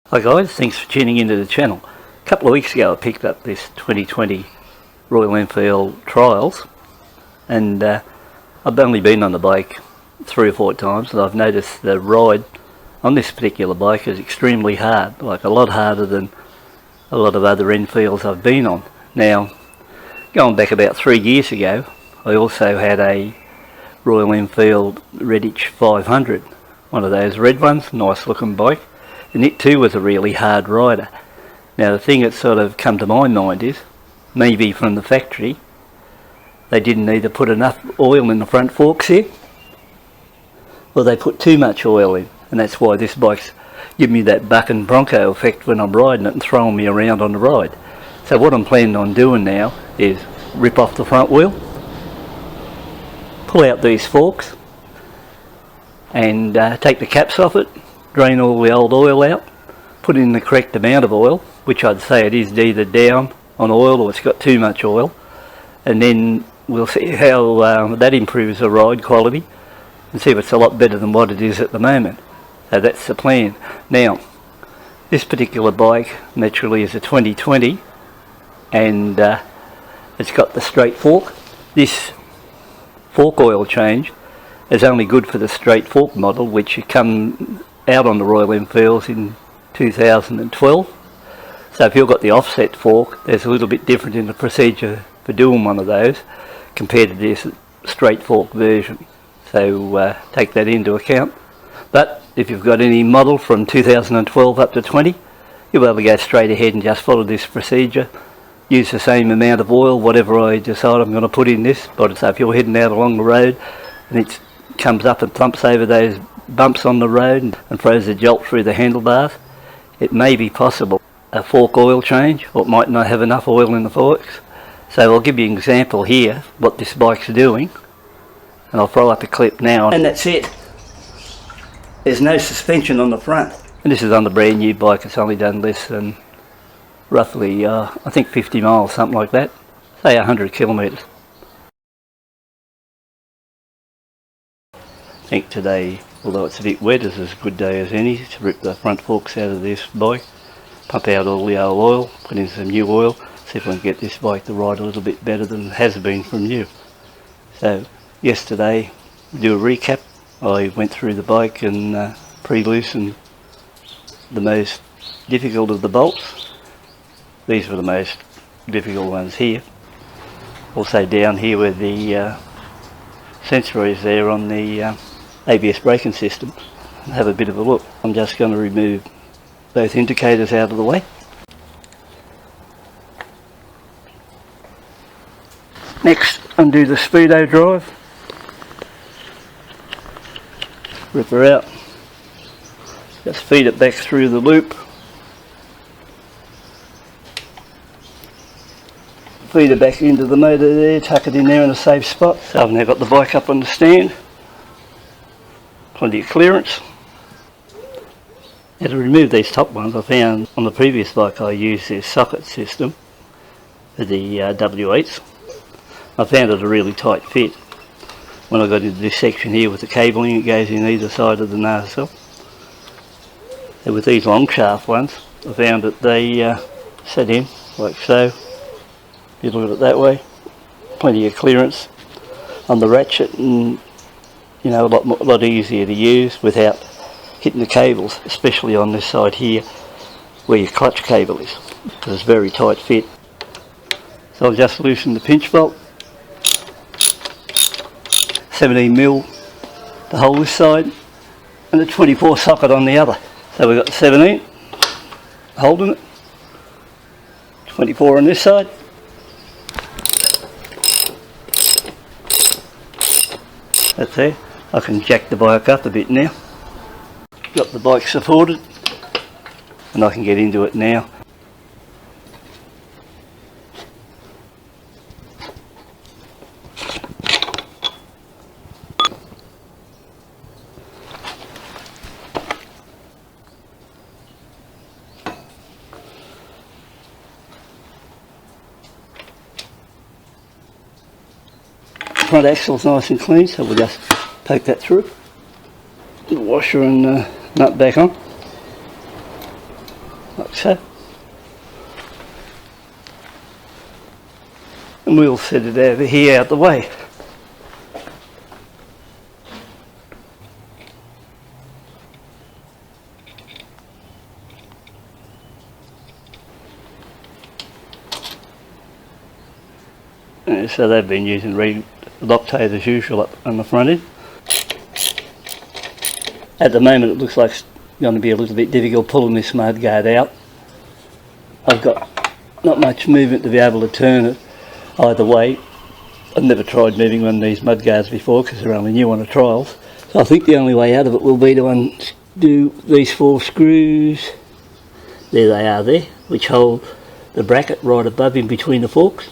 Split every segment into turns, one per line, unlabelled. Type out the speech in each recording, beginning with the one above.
Hi guys, thanks for tuning into the channel. A couple of weeks ago I picked up this 2020 Royal Enfield trials, and I've only been on the bike 3 or 4 times, and I've noticed the ride on this particular bike is extremely hard, like a lot harder than a lot of other Enfields I've been on. Now, going back about 3 years ago, I also had a Royal Enfield Redditch 500, one of those red ones, nice looking bike. And it too was a really hard rider. Now the thing that sort of come to my mind is, maybe from the factory, they didn't either put enough oil in the front forks here, or they put too much oil in, and that's why this bike's giving me that buck and bronco effect when I'm riding it and throwing me around on the ride. So what I'm planning on doing now is rip off the front wheel, pull out these forks, and take the caps off it, drain all the old oil out, put in the correct amount of oil, which I'd say it is either down on oil or it's got too much oil, and then we'll see how that improves the ride quality and see if it's a lot better than what it is at the moment. So that's the plan. Now, this particular bike naturally is a 2020, and it's got the straight fork. This fork oil change is only good for the straight fork model, which you come out on the Royal Enfields in 2012. So if you've got the offset fork, there's a little bit different in the procedure for doing one of those compared to this straight fork version. So take that into account. But if you've got any model from 2012 up to 20, you'll be able to go straight ahead and just follow this procedure. Use the same amount of oil, whatever I decide I'm going to put in this. But so if you're heading out along the road and it comes up and thumps over those bumps on the road and throws a jolt through the handlebars, it may be possible a fork oil change, or it might not have enough oil in the forks. So I'll give you an example here what this bike's doing, and I'll throw up a clip now, and that's it. There's no suspension on the front, and this is on the brand new bike. It's only done less than roughly I think 50 miles, something like that, say 100 kilometres. I think today, although it's a bit wet, is as a good day as any to rip the front forks out of this bike, pump out all the old oil, put in some new oil, see if we can get this bike to ride a little bit better than it has been from new. So yesterday, to do a recap, I went through the bike and pre-loosened the most difficult of the bolts. These were the most difficult ones here. Also down here where the sensor is there on the ABS braking system. Have a bit of a look. I'm just going to remove both indicators out of the way. Next, undo the speedo drive. Rip her out. Just feed it back through the loop. Feed it back into the motor there, tuck it in there in a safe spot. So I've now got the bike up on the stand. Plenty of clearance. Now to remove these top ones, I found on the previous bike I used this socket system for the W8s. I found it a really tight fit. When I got into this section here with the cabling, it goes in either side of the nacelle. And with these long shaft ones, I found that they set in like so. If you look at it that way, plenty of clearance on the ratchet, and you know, a lot easier to use without hitting the cables, especially on this side here where your clutch cable is. It's a very tight fit. So I'll just loosen the pinch bolt. 17mm to hold this side, and the 24 socket on the other. So we've got the 17 holding it, 24 on this side. That's there. I can jack the bike up a bit now. Got the bike supported, and I can get into it now. Front axle's nice and clean, so we'll just poke that through. The washer and nut back on. so. And we'll set it over here out the way. So they've been using Loctite as usual up on the front end. At the moment it looks like it's going to be a little bit difficult pulling this mudguard out. I've got not much movement to be able to turn it either way. I've never tried moving one of these mudguards before because they're only new on the trials. So I think the only way out of it will be to undo these 4 screws. There they are there, which hold the bracket right above in between the forks.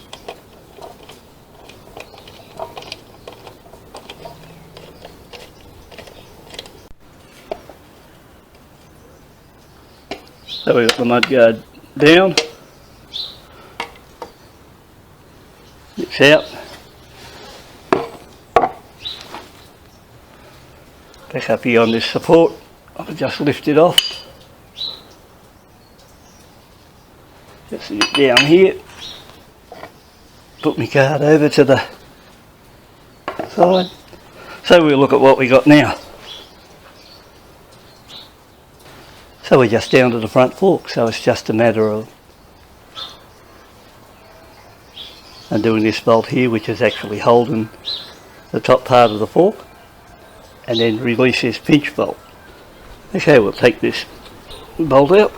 So we've got the mudguard down, it's out, back up here on this support. I'll just lift it off, just sit it down here, put my card over to the side. So we'll look at what we got now. So we're just down to the front fork, so it's just a matter of undoing this bolt here, which is actually holding the top part of the fork, and then release this pinch bolt. Okay, we'll take this bolt out,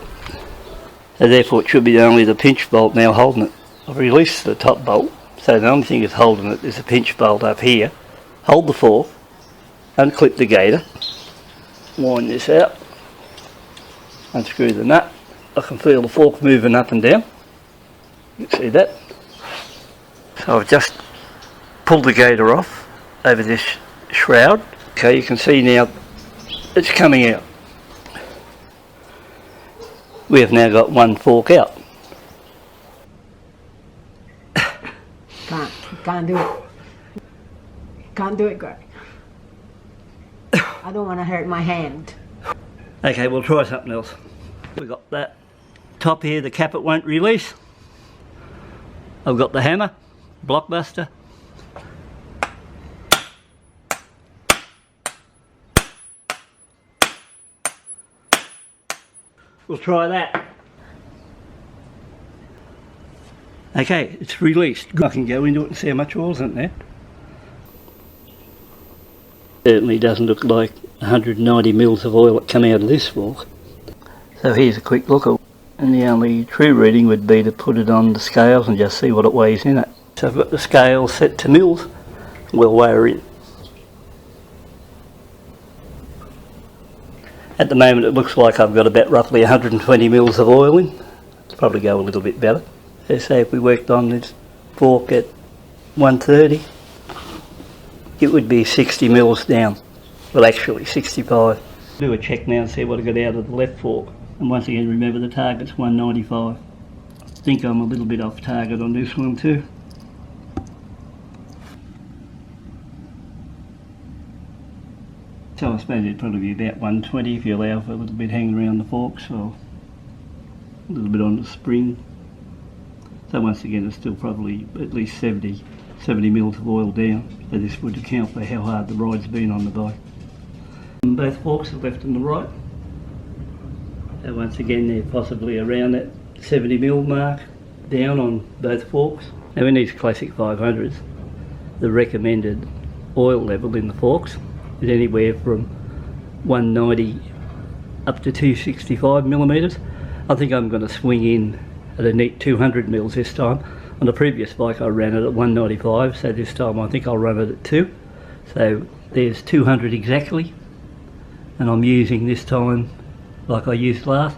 and therefore it should be only the pinch bolt now holding it. I've released the top bolt, so the only thing that's holding it is a pinch bolt up here. Hold the fork, unclip the gaiter, wind this out, unscrew the nut. I can feel the fork moving up and down. You can see that. So I've just pulled the gaiter off over this shroud. Okay, you can see now it's coming out. We have now got one fork out.
Can't do it. Can't do it, Greg. I don't want to hurt my hand.
Okay, we'll try something else. We've got that top here, the cap it won't release. I've got the hammer, blockbuster. We'll try that. Okay, it's released. I can go into it and see how much oil's in there. Certainly doesn't look like 190 mils of oil that come out of this fork. So here's a quick look at, and the only true reading would be to put it on the scales and just see what it weighs in it. So I've got the scale set to mils. We'll weigh her in. At the moment it looks like I've got about roughly 120 mils of oil in. It'll probably go a little bit better. So say if we worked on this fork at 130, it would be 60 mils down. Well, actually 65. Do a check now and see what I got out of the left fork. And once again, remember the target's 195. I think I'm a little bit off target on this one too. So I suppose it'd probably be about 120 if you allow for a little bit hanging around the forks, or a little bit on the spring. So once again, it's still probably at least 70 mils of oil down. So this would account for how hard the ride's been on the bike. Both forks, the left and the right. So once again, they're possibly around that 70 mil mark down on both forks. Now in these classic 500s, the recommended oil level in the forks is anywhere from 190 up to 265 millimetres. I think I'm going to swing in at a neat 200 mils this time. On the previous bike I ran it at 195, so this time I think I'll run it at 2. So there's 200 exactly, and I'm using this time, like I used last,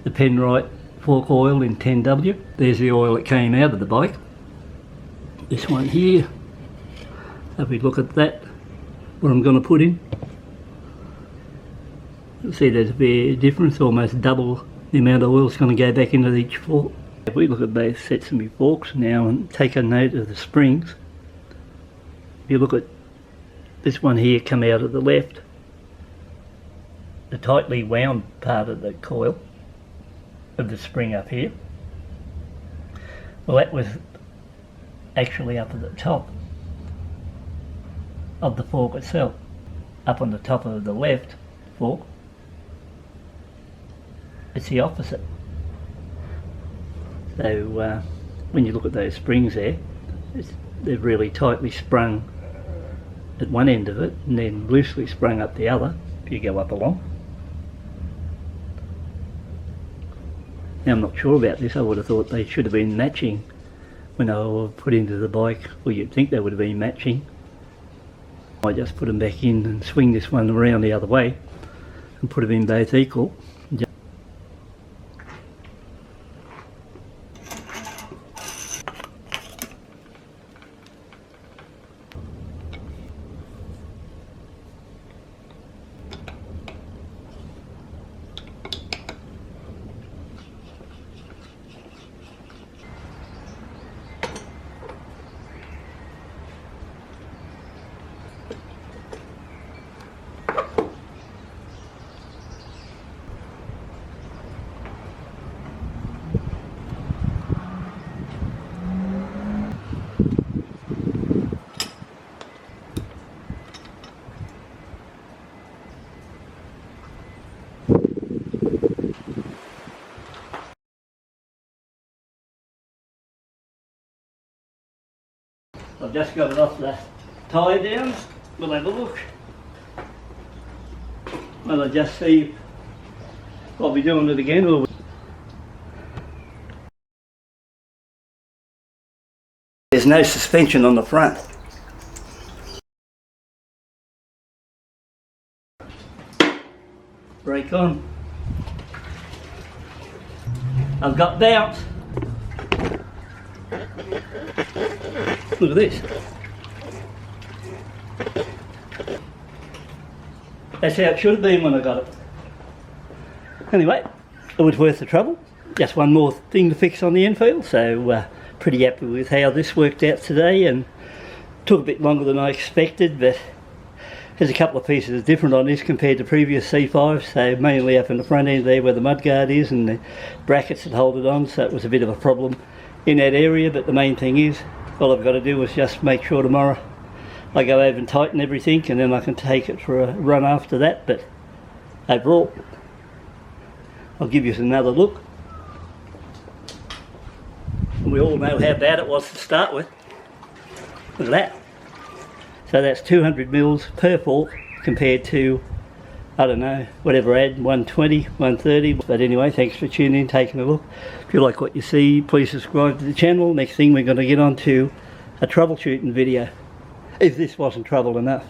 the Penrite fork oil in 10W. There's the oil that came out of the bike. This one here. So if we look at that, what I'm going to put in, you'll see there's a big difference, almost double the amount of oil that's going to go back into each fork. If we look at both sets of my forks now and take a note of the springs, if you look at this one here come out of the left, the tightly wound part of the coil, of the spring up here. Well, that was actually up at the top of the fork itself, up on the top of the left fork. It's the opposite. So when you look at those springs there, they're really tightly sprung at one end of it and then loosely sprung up the other if you go up along. Now I'm not sure about this. I would have thought they should have been matching when they were put into the bike. Well, you'd think they would have been matching. I just put them back in and swing this one around the other way and put them in both equal. I've just got it off the tie down. We'll have a look. And I'll just see if I'll be doing it again. Or there's no suspension on the front. Brake on. I've got bounce. Look at this. That's how it should have been when I got it. Anyway, it was worth the trouble. Just one more thing to fix on the Enfield, so pretty happy with how this worked out today, and took a bit longer than I expected, but there's a couple of pieces different on this compared to previous C5, so mainly up in the front end there where the mudguard is and the brackets that hold it on, so it was a bit of a problem in that area. But the main thing is, all I've got to do is just make sure tomorrow I go over and tighten everything, and then I can take it for a run after that. But overall, I'll give you another look. And we all know how bad it was to start with. Look at that. So that's 200 mils per fork compared to, I don't know, whatever I had, 120, 130. But anyway, thanks for tuning in, taking a look. If you like what you see, please subscribe to the channel. Next thing we're going to get on to a troubleshooting video, if this wasn't trouble enough.